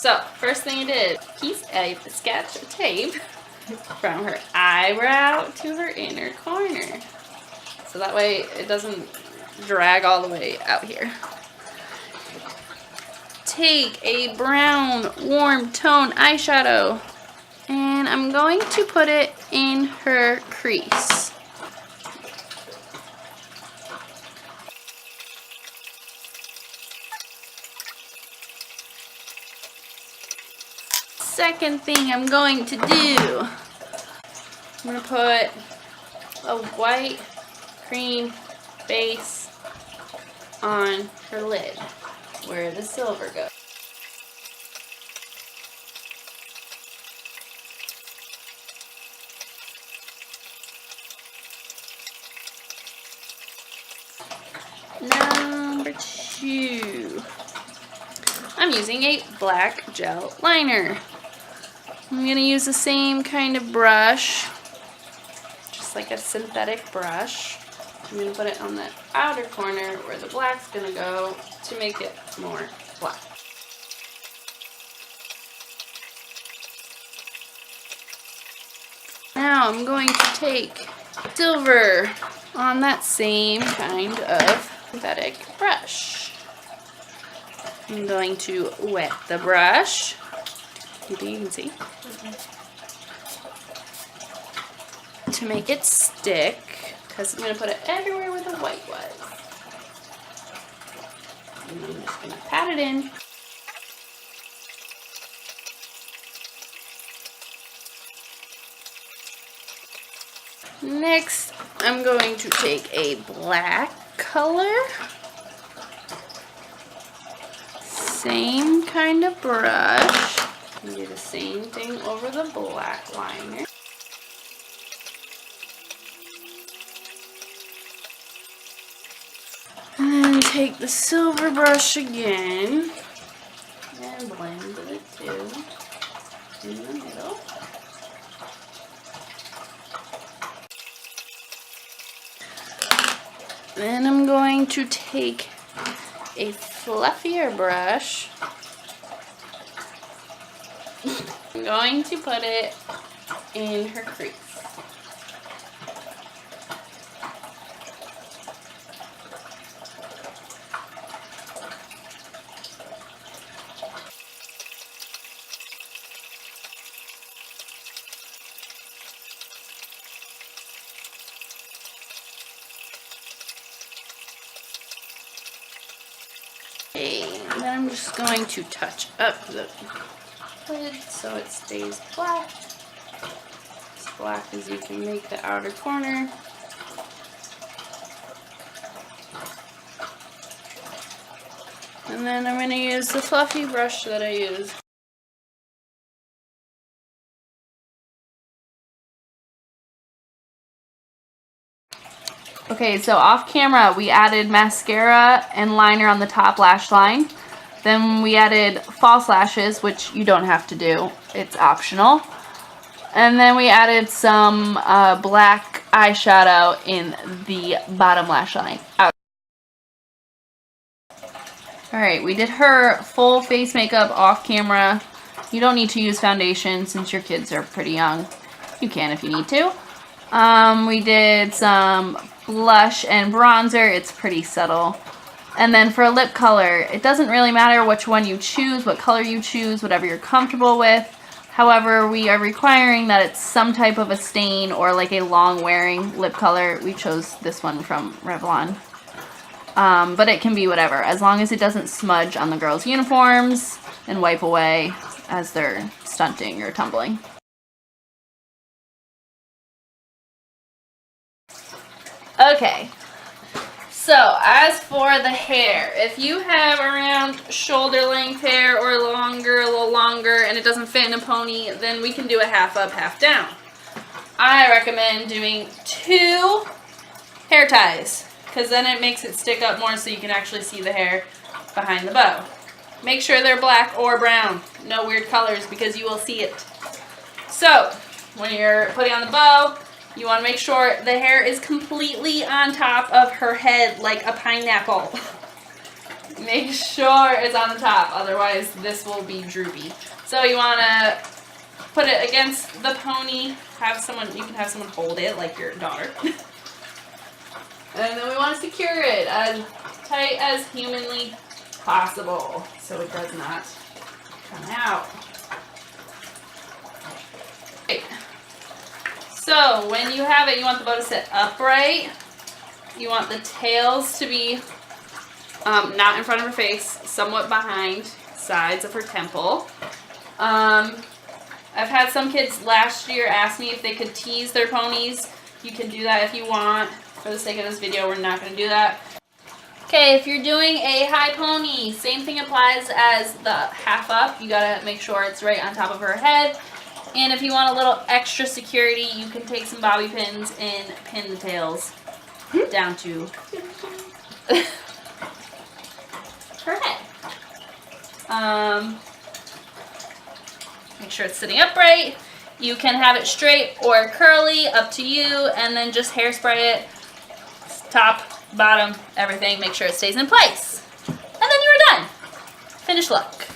So, first thing I did, piece of sketch tape from her eyebrow to her inner corner. So that way it doesn't drag all the way out here. Take a brown warm tone eyeshadow and I'm going to put it in her crease. Second thing I'm going to do, I'm going to put a white cream base on her lid where the silver goes. Number 2, I'm using a black gel liner. I'm going to use the same kind of brush, just like a synthetic brush. I'm going to put it on the outer corner where the black's going to go to make it more black. Now I'm going to take silver on that same kind of synthetic brush. I'm going to wet the brush. You think you can see? To make it stick, because I'm going to put it everywhere where the white was. And I'm just going to pat it in. Next, I'm going to take a black color. Same kind of brush. And do the same thing over the black liner. And then take the silver brush again and blend the two in the middle. Then I'm going to take a fluffier brush. I'm going to put it in her crease. Okay, and then I'm just going to touch up the lid so it stays black. As black as you can make the outer corner. And then I'm going to use the fluffy brush that I used. Okay, so off camera we added mascara and liner on the top lash line. Then we added false lashes, which you don't have to do. It's optional. And then we added some black eyeshadow in the bottom lash line. Alright, we did her full face makeup off camera. You don't need to use foundation since your kids are pretty young. You can if you need to. We did some blush and bronzer. It's pretty subtle. And then for lip color, it doesn't really matter which one you choose, what color you choose, whatever you're comfortable with. However, we are requiring that it's some type of a stain or like a long wearing lip color. We chose this one from Revlon. But it can be whatever, as long as it doesn't smudge on the girls' uniforms and wipe away as they're stunting or tumbling. Okay, so as for the hair, if you have around shoulder length hair or longer, a little longer, and it doesn't fit in a pony, then we can do a half up, half down. I recommend doing 2 hair ties, because then it makes it stick up more so you can actually see the hair behind the bow. Make sure they're black or brown, no weird colors, because you will see it. So, when you're putting on the bow, you want to make sure the hair is completely on top of her head like a pineapple. Make sure it's on the top, otherwise this will be droopy. So you want to put it against the pony. You can have someone hold it, like your daughter. And then we want to secure it as tight as humanly possible so it does not come out. Okay. So when you have it, you want the bow to sit upright. You want the tails to be not in front of her face, somewhat behind sides of her temple. I've had some kids last year ask me if they could tease their ponies. You can do that if you want. For the sake of this video, we're not going to do that. Okay, if you're doing a high pony, same thing applies as the half up. You got to make sure it's right on top of her head. And if you want a little extra security, you can take some bobby pins and pin the tails down to her head. Make sure it's sitting upright. You can have it straight or curly, up to you, and then just hairspray it, top, bottom, everything. Make sure it stays in place. And then you're done. Finished look.